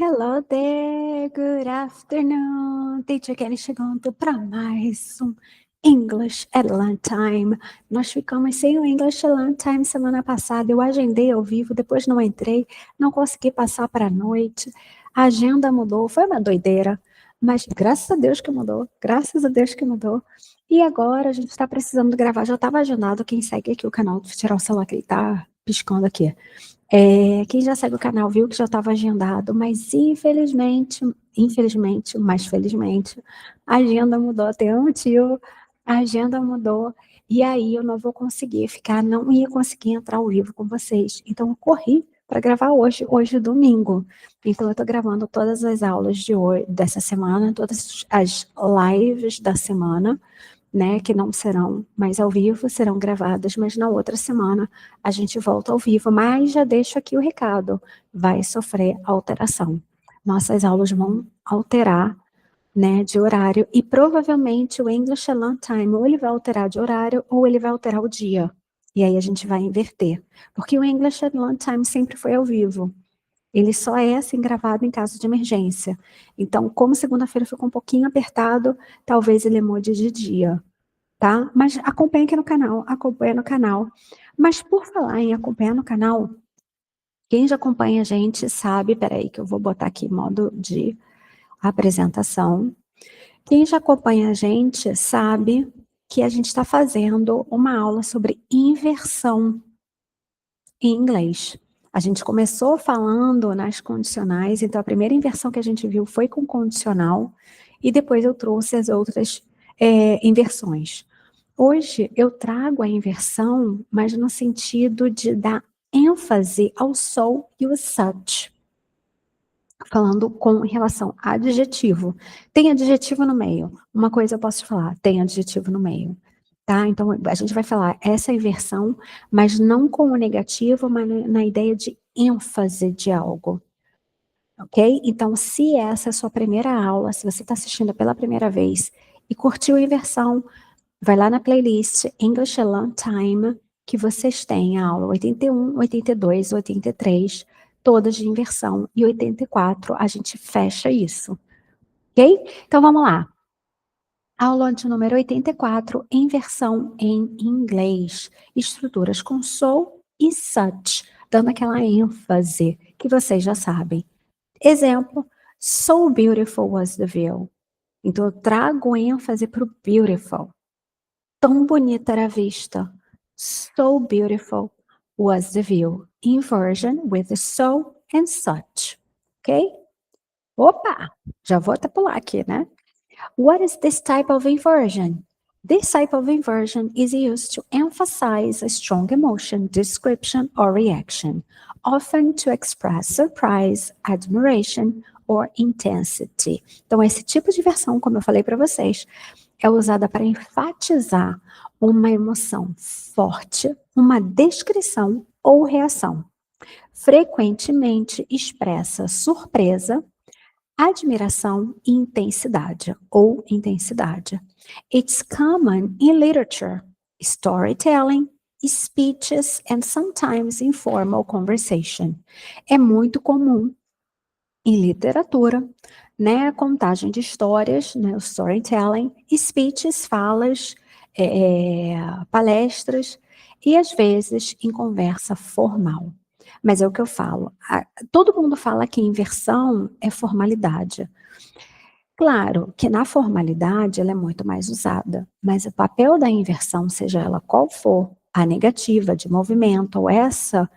Hello there, good afternoon. Teacher Kelly chegando para mais um English at Lunchtime. Nós ficamos sem o English at Lunchtime semana passada. Eu agendei ao vivo, depois não entrei, não consegui passar para a noite. A agenda mudou, foi uma doideira, mas graças a Deus que mudou, graças a Deus que mudou. E agora a gente está precisando gravar, já estava agendado. Quem segue aqui o canal, deixa eu tirar o celular que ele está piscando aqui. Quem já segue o canal viu que já estava agendado, mas infelizmente, mas felizmente, a agenda mudou, tem um motivo, a agenda mudou, e aí eu não vou conseguir ficar, não ia conseguir entrar ao vivo com vocês. Então eu corri para gravar hoje é domingo. Então eu estou gravando todas as aulas de hoje, dessa semana, todas as lives da semana, né, que não serão mais ao vivo, serão gravadas, mas na outra semana a gente volta ao vivo. Mas já deixo aqui o recado, vai sofrer alteração. Nossas aulas vão alterar, né, de horário, e provavelmente o English at Lunchtime, ou ele vai alterar de horário, ou ele vai alterar o dia. E aí a gente vai inverter. Porque o English at Lunchtime sempre foi ao vivo. Ele só é assim gravado em caso de emergência. Então, como segunda-feira ficou um pouquinho apertado, talvez ele mude de dia, tá? Mas acompanha aqui no canal, acompanha no canal. Mas por falar em acompanhar no canal, quem já acompanha a gente sabe, peraí que eu vou botar aqui modo de apresentação. Quem já acompanha a gente sabe que a gente está fazendo uma aula sobre inversão em inglês. A gente começou falando nas condicionais, então a primeira inversão que a gente viu foi com condicional, e depois eu trouxe as outras inversões. Hoje eu trago a inversão, mas no sentido de dar ênfase ao so e o such, falando com relação a adjetivo. Tem adjetivo no meio. Uma coisa eu posso te falar, tem adjetivo no meio. Tá? Então, a gente vai falar essa inversão, mas não com o negativo, mas na ideia de ênfase de algo. Ok? Então, se essa é a sua primeira aula, se você está assistindo pela primeira vez e curtiu a inversão, vai lá na playlist English at Lunchtime, que vocês têm a aula 81, 82, 83, todas de inversão, e 84 a gente fecha isso. Ok? Então, vamos lá. Aula de número 84, inversão em inglês. Estruturas com so e such, dando aquela ênfase que vocês já sabem. Exemplo, so beautiful was the view. Então, eu trago ênfase para o beautiful. Tão bonita era a vista. So beautiful was the view. Inversion with the so and such. Ok? Opa! Já vou até pular aqui, né? What is this type of inversion? This type of inversion is used to emphasize a strong emotion, description, or reaction, often to express surprise, admiration, or intensity. Então, esse tipo de versão, como eu falei para vocês, é usada para enfatizar uma emoção forte, uma descrição ou reação. Frequentemente expressa surpresa, admiração e intensidade, ou intensidade. It's common in literature, storytelling, speeches and sometimes informal conversation. É muito comum em literatura, né, a contagem de histórias, né, o storytelling, speeches, falas, palestras, e às vezes em conversa formal. Mas é o que eu falo, todo mundo fala que inversão é formalidade. Claro que na formalidade ela é muito mais usada, mas o papel da inversão, seja ela qual for, a negativa de movimento ou essa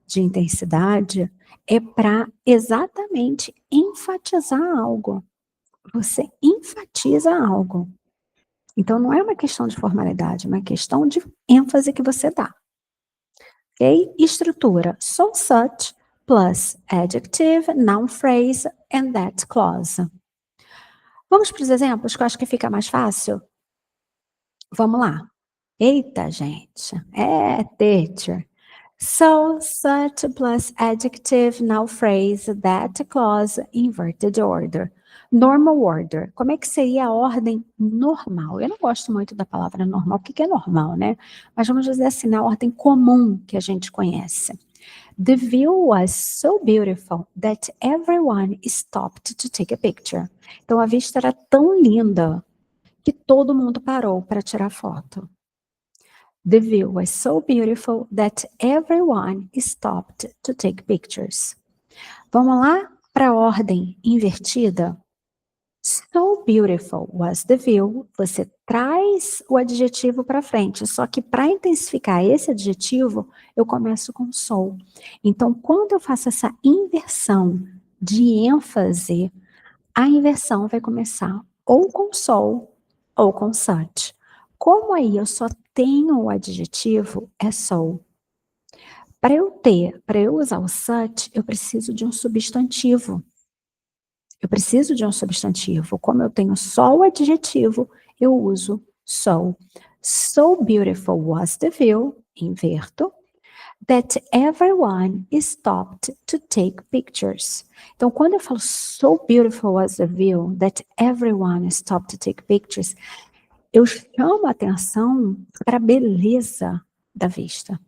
de intensidade, é para exatamente enfatizar algo. Você enfatiza algo. Então não é uma questão de formalidade, é uma questão de ênfase que você dá. Ok? Estrutura, so such, plus adjective, noun phrase, and that clause. Vamos para os exemplos, que eu acho que fica mais fácil? Vamos lá. Eita, gente. Teacher. So, such, plus adjective, noun phrase, that clause, inverted order. Normal order. Como é que seria a ordem normal? Eu não gosto muito da palavra normal, porque é normal, né? Mas vamos dizer assim, na ordem comum que a gente conhece. The view was so beautiful that everyone stopped to take a picture. Então, a vista era tão linda que todo mundo parou para tirar foto. The view was so beautiful that everyone stopped to take pictures. Vamos lá para a ordem invertida? So beautiful was the view. Você traz o adjetivo para frente, só que para intensificar esse adjetivo, eu começo com so. Então, quando eu faço essa inversão de ênfase, a inversão vai começar ou com so ou com such. Como aí eu só tenho o adjetivo, é so. Para eu usar o such, eu preciso de um substantivo. Como eu tenho só o adjetivo, eu uso so. So beautiful was the view, inverto, that everyone stopped to take pictures. Então, quando eu falo so beautiful was the view, that everyone stopped to take pictures, eu chamo a atenção para a beleza da vista.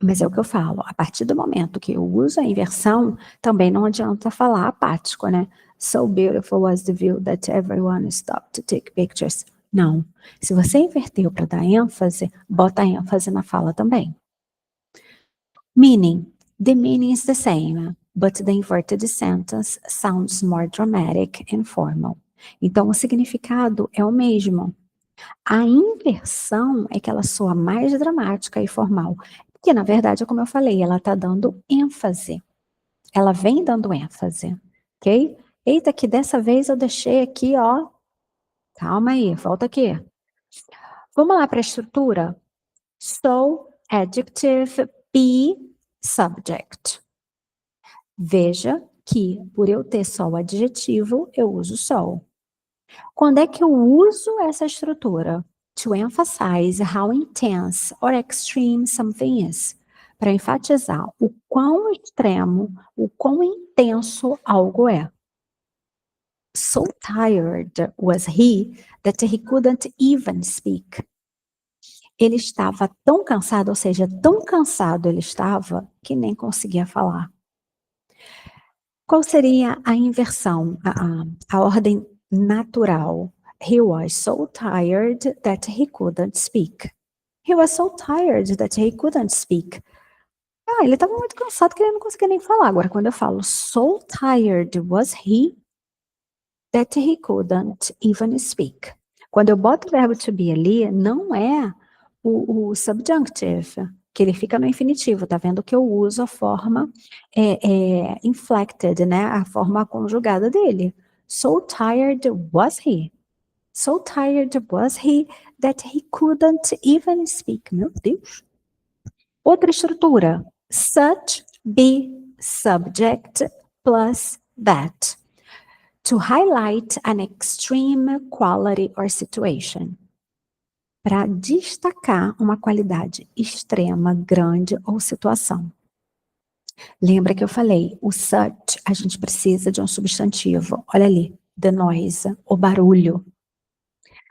Mas é o que eu falo, a partir do momento que eu uso a inversão, também não adianta falar apático, né? So beautiful was the view that everyone stopped to take pictures. Não. Se você inverteu para dar ênfase, bota ênfase na fala também. Meaning. The meaning is the same, but the inverted sentence sounds more dramatic and formal. Então, o significado é o mesmo. A inversão é que ela soa mais dramática e formal. Porque, na verdade, como eu falei, ela está dando ênfase. Ela vem dando ênfase, ok? Eita, que dessa vez eu deixei aqui, ó. Calma aí, volta aqui. Vamos lá para a estrutura? So, adjective, be, subject. Veja que, por eu ter só o adjetivo, eu uso so. Quando é que eu uso essa estrutura? To emphasize how intense or extreme something is. Para enfatizar o quão extremo, o quão intenso algo é. So tired was he that he couldn't even speak. Ele estava tão cansado, ou seja, tão cansado ele estava, que nem conseguia falar. Qual seria a inversão, a ordem natural? He was so tired that he couldn't speak. He was so tired that he couldn't speak. Ele estava muito cansado que ele não conseguia nem falar. Agora, quando eu falo so tired was he that he couldn't even speak. Quando eu boto o verbo to be ali, não é o subjunctive, que ele fica no infinitivo, tá vendo que eu uso a forma inflected, né, a forma conjugada dele. So tired was he. So tired was he that he couldn't even speak. Meu Deus. Outra estrutura. Such, be, subject, plus that. To highlight an extreme quality or situation. Para destacar uma qualidade extrema, grande ou situação. Lembra que eu falei, o such, a gente precisa de um substantivo. Olha ali, the noise, o barulho.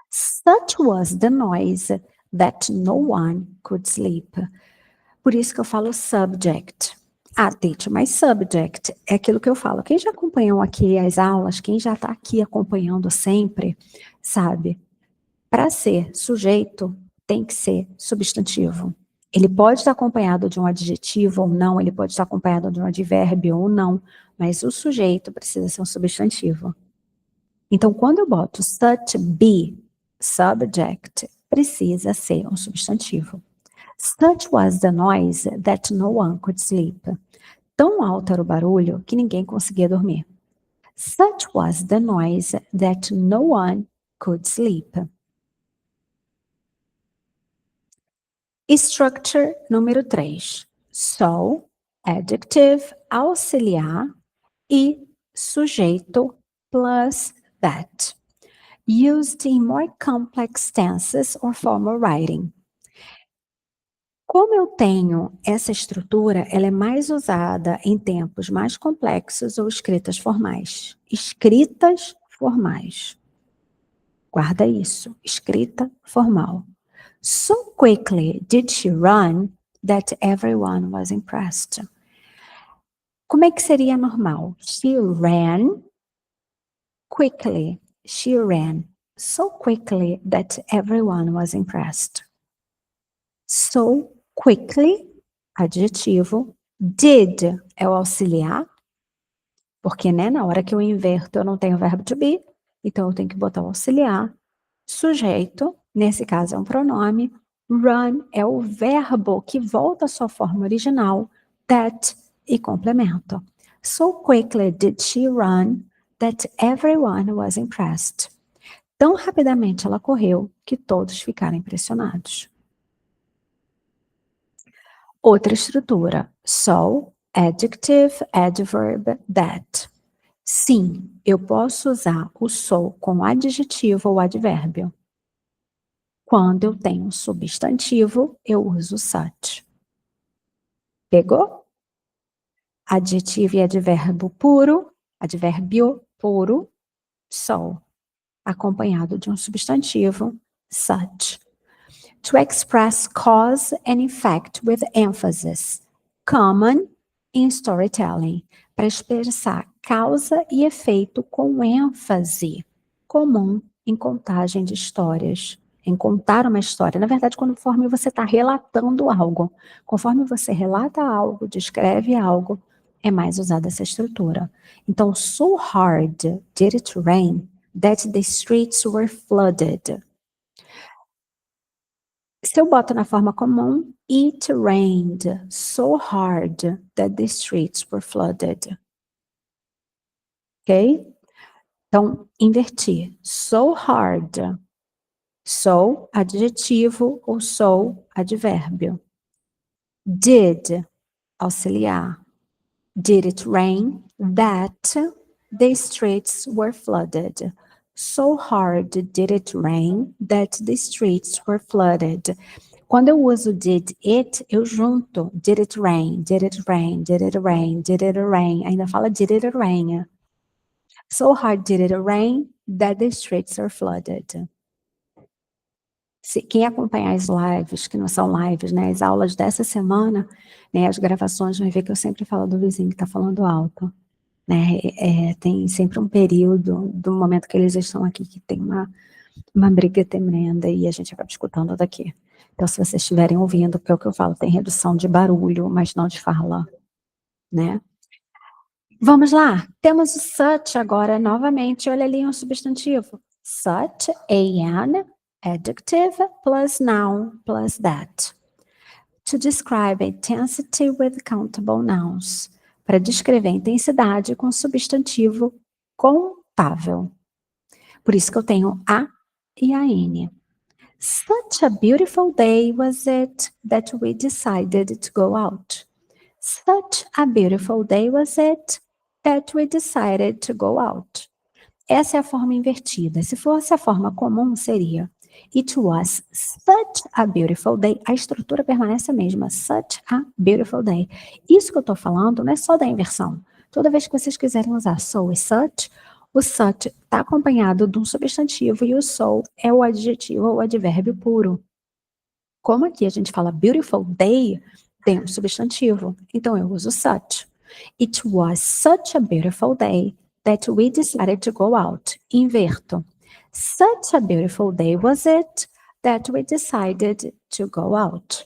Such was the noise that no one could sleep. Por isso que eu falo subject. Teacher, mas subject é aquilo que eu falo. Quem já acompanhou aqui as aulas, quem já está aqui acompanhando sempre, sabe? Para ser sujeito, tem que ser substantivo. Ele pode estar acompanhado de um adjetivo ou não, ele pode estar acompanhado de um advérbio ou não, mas o sujeito precisa ser um substantivo. Então, quando eu boto such, be, subject, precisa ser um substantivo. Such was the noise that no one could sleep. Tão alto era o barulho que ninguém conseguia dormir. Such was the noise that no one could sleep. Structure número 3. So, adjective, auxiliar e sujeito plus that. Used in more complex tenses or formal writing. Como eu tenho essa estrutura, ela é mais usada em tempos mais complexos ou escritas formais. Escritas formais. Guarda isso, escrita formal. So quickly did she run that everyone was impressed. Como é que seria normal? She ran quickly. She ran so quickly that everyone was impressed. So quickly, adjetivo. Did é o auxiliar, porque, né, na hora que eu inverto eu não tenho o verbo to be, então eu tenho que botar o auxiliar. Sujeito, nesse caso é um pronome. Run é o verbo que volta à sua forma original, that e complemento. So quickly did she run that everyone was impressed. Tão rapidamente ela correu que todos ficaram impressionados. Outra estrutura. So, adjective, adverb, that. Sim, eu posso usar o so com adjetivo ou advérbio. Quando eu tenho um substantivo, eu uso such. Pegou? Adjetivo e advérbio puro, so, acompanhado de um substantivo, such. To express cause and effect with emphasis, common in storytelling, para expressar causa e efeito com ênfase, comum em contagem de histórias, em contar uma história. Na verdade, conforme você está relatando algo, conforme você relata algo, descreve algo, é mais usada essa estrutura. Então, so hard did it rain that the streets were flooded. Se eu boto na forma comum, it rained so hard that the streets were flooded. Ok? Então, inverti. So hard. So, adjetivo ou so, advérbio. Did, auxiliar. Did it rain that the streets were flooded? So hard did it rain that the streets were flooded. Quando eu uso did it, eu junto did it rain, did it rain, did it rain, did it rain. Ainda fala did it rain. So hard did it rain that the streets are flooded. Quem acompanhar as lives, que não são lives, né, as aulas dessa semana, né, as gravações, vai ver que eu sempre falo do vizinho que está falando alto. Né, tem sempre um período do momento que eles estão aqui que tem uma briga tremenda e a gente acaba escutando daqui. Então, se vocês estiverem ouvindo, porque é o que eu falo, tem redução de barulho, mas não de fala, né? Vamos lá, temos o such agora novamente, olha ali um substantivo. Such, an, adjective, plus noun, plus that. To describe intensity with countable nouns. Para descrever a intensidade com substantivo contável. Por isso que eu tenho a e a n. Such a beautiful day was it that we decided to go out. Such a beautiful day was it that we decided to go out. Essa é a forma invertida. Se fosse a forma comum, seria It was such a beautiful day. A estrutura permanece a mesma. Such a beautiful day. Isso que eu estou falando não é só da inversão. Toda vez que vocês quiserem usar so e such, o such está acompanhado de um substantivo e o so é o adjetivo ou advérbio puro. Como aqui a gente fala beautiful day, tem um substantivo. Então eu uso such. It was such a beautiful day that we decided to go out. Inverto. Such a beautiful day was it that we decided to go out.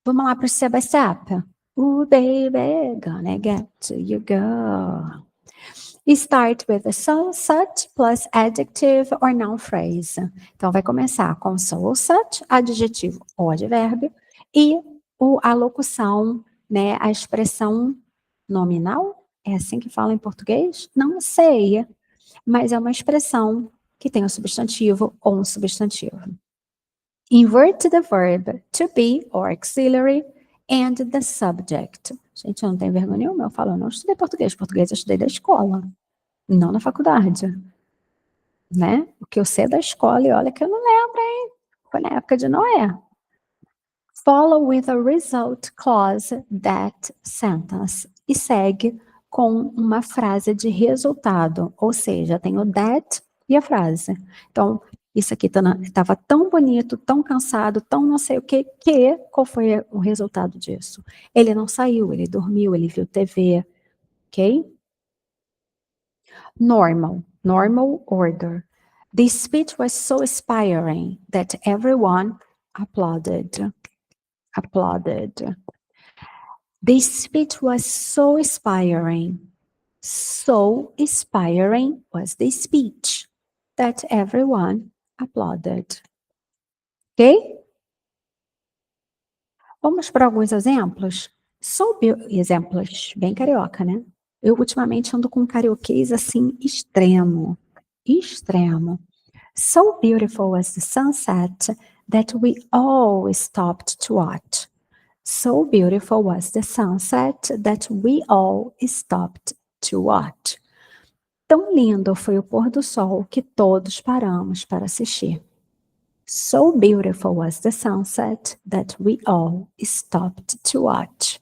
Vamos lá para o step by step. Ooh, baby, gonna get to you, girl. Start with a so, such, plus adjective or noun phrase. Então, vai começar com so ou such, adjetivo ou advérbio, e a locução, né, a expressão nominal. É assim que fala em português? Não sei. Mas é uma expressão que tem um substantivo ou um substantivo. Invert the verb to be or auxiliary and the subject. Gente, eu não tenho vergonha nenhuma, eu falo, eu não estudei português. Português eu estudei da escola, não na faculdade. Né? O que eu sei da escola, e olha que eu não lembro, hein? Foi na época de Noé. Follow with a result clause that sentence. E segue com uma frase de resultado, ou seja, tem o that e a frase. Então, Isso aqui estava tão bonito, tão cansado, tão não sei o que, qual foi o resultado disso? Ele não saiu, ele dormiu, ele viu TV, ok? Normal order. The speech was so inspiring that everyone applauded. The speech was so inspiring. So inspiring was the speech that everyone applauded. Ok? Vamos para alguns exemplos? Exemplos, bem carioca, né? Eu ultimamente ando com um carioquês assim extremo. Extremo. So beautiful was the sunset that we all stopped to watch. So beautiful was the sunset that we all stopped to watch. Tão lindo foi o pôr do sol que todos paramos para assistir. So beautiful was the sunset that we all stopped to watch.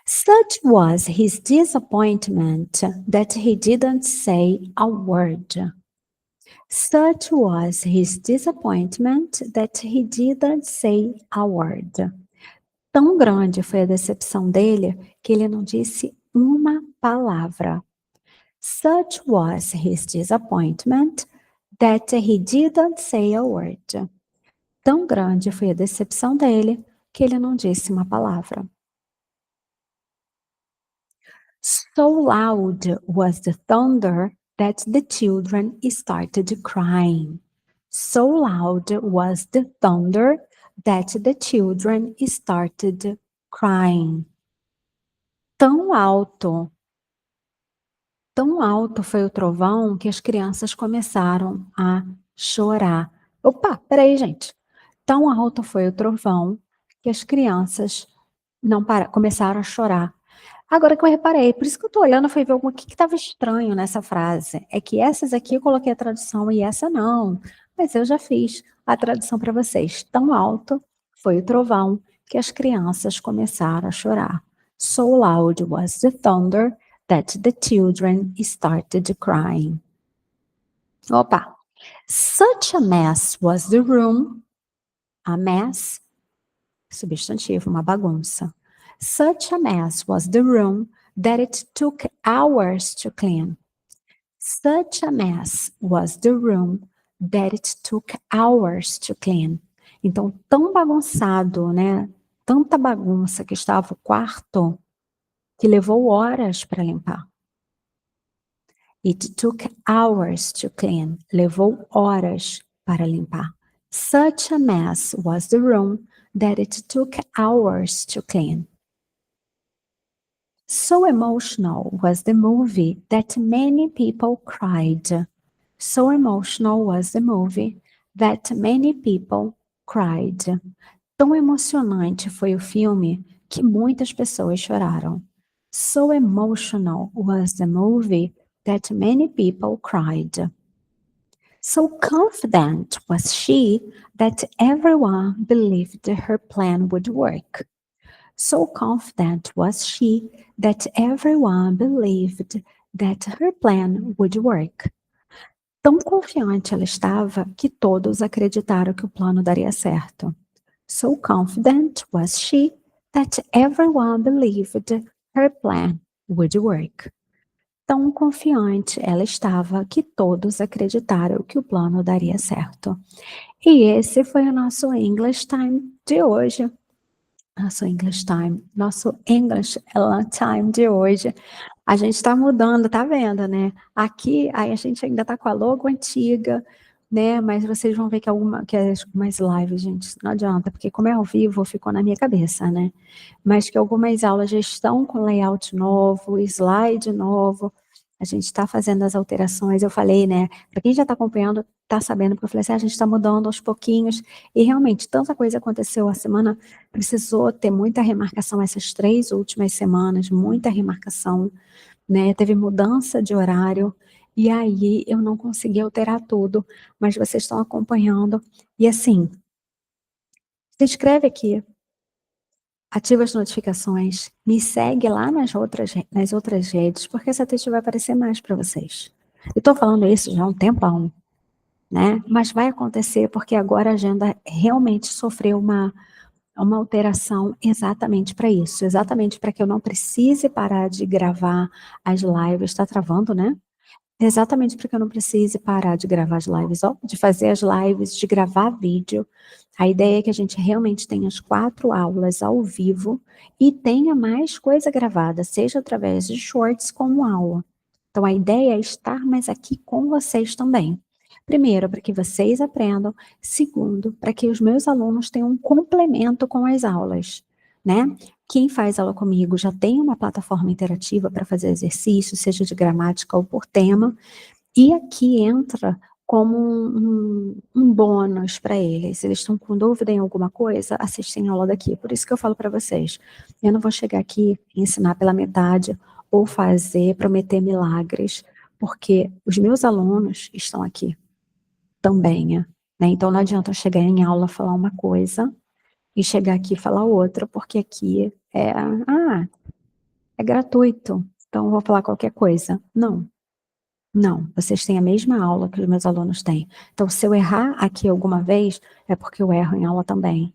Such was his disappointment that he didn't say a word. Such was his disappointment that he didn't say a word. Tão grande foi a decepção dele que ele não disse uma palavra. Such was his disappointment that he didn't say a word. Tão grande foi a decepção dele que ele não disse uma palavra. So loud was the thunder that the children started crying. So loud was the thunder that the children started crying. Tão alto foi o trovão que as crianças começaram a chorar. Opa, peraí, gente. Tão alto foi o trovão que as crianças começaram a chorar. Agora que eu reparei, por isso que eu tô olhando, fui ver o que estava estranho nessa frase. É que essas aqui eu coloquei a tradução e essa não. Mas eu já fiz a tradução para vocês. Tão alto foi o trovão que as crianças começaram a chorar. So loud was the thunder that the children started crying. Opa! Such a mess was the room. A mess, substantivo, uma bagunça. Such a mess was the room that it took hours to clean. Such a mess was the room that it took hours to clean. Então, tão bagunçado, né? Tanta bagunça que estava o quarto que levou horas para limpar. It took hours to clean. Levou horas para limpar. Such a mess was the room that it took hours to clean. So emotional was the movie that many people cried. So emotional was the movie that many people cried. Tão emocionante foi o filme que muitas pessoas choraram. So emotional was the movie that many people cried. So confident was she that everyone believed her plan would work. So confident was she that everyone believed that her plan would work. Tão confiante ela estava que todos acreditaram que o plano daria certo. So confident was she that everyone believed her plan would work. Tão confiante ela estava que todos acreditaram que o plano daria certo. E esse foi o nosso English Time de hoje. Nosso English Time de hoje. A gente está mudando, tá vendo, né? Aqui, aí a gente ainda tá com a logo antiga, né? Mas vocês vão ver que algumas lives, gente, não adianta, porque como é ao vivo, ficou na minha cabeça, né? Mas que algumas aulas já estão com layout novo, slide novo. A gente está fazendo as alterações, eu falei, né? Para quem já está acompanhando, está sabendo, porque eu falei assim, a gente está mudando aos pouquinhos, e realmente, tanta coisa aconteceu a semana, precisou ter muita remarcação essas 3 últimas semanas, muita remarcação, né? Teve mudança de horário, e aí eu não consegui alterar tudo, mas vocês estão acompanhando, e assim, se inscreve aqui, ativa as notificações, me segue lá nas outras redes, porque essa texto vai aparecer mais para vocês. Eu estou falando isso já há um tempão. né? Mas vai acontecer porque agora a agenda realmente sofreu uma alteração exatamente para isso, exatamente para que eu não precise parar de gravar as lives. Está travando, né? Exatamente para que eu não precise parar de gravar as lives, ó, de fazer as lives, de gravar vídeo. A ideia é que a gente realmente tenha as 4 aulas ao vivo e tenha mais coisa gravada, seja através de shorts como aula. Então a ideia é estar mais aqui com vocês também. Primeiro, para que vocês aprendam. Segundo, para que os meus alunos tenham um complemento com as aulas, né? Quem faz aula comigo já tem uma plataforma interativa para fazer exercício, seja de gramática ou por tema, e aqui entra como um bônus para eles. Se eles estão com dúvida em alguma coisa, assistem a aula daqui. Por isso que eu falo para vocês, eu não vou chegar aqui e ensinar pela metade ou fazer, prometer milagres, porque os meus alunos estão aqui também, né? Então não adianta eu chegar em aula falar uma coisa e chegar aqui e falar outra, porque aqui é gratuito, então eu vou falar qualquer coisa. Não, não, vocês têm a mesma aula que os meus alunos têm. Então, se eu errar aqui alguma vez, é porque eu erro em aula também.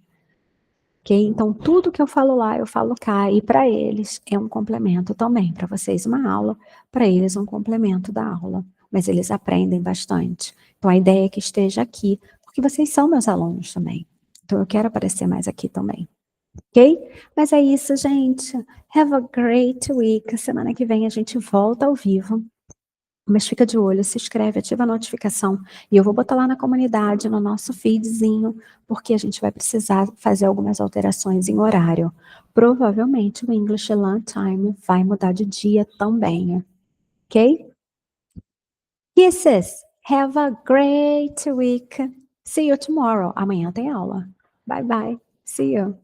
Ok? Então, tudo que eu falo lá, eu falo cá, e para eles é um complemento também. Para vocês, uma aula, para eles, um complemento da aula. Mas eles aprendem bastante. Então, a ideia é que esteja aqui, porque vocês são meus alunos também. Então, eu quero aparecer mais aqui também. Ok? Mas é isso, gente. Have a great week. Semana que vem a gente volta ao vivo. Mas fica de olho, se inscreve, ativa a notificação. E eu vou botar lá na comunidade, no nosso feedzinho, porque a gente vai precisar fazer algumas alterações em horário. Provavelmente o English Learn Time vai mudar de dia também. Ok? Kisses! Have a great week. See you tomorrow. Amanhã tem aula. Bye bye. See you.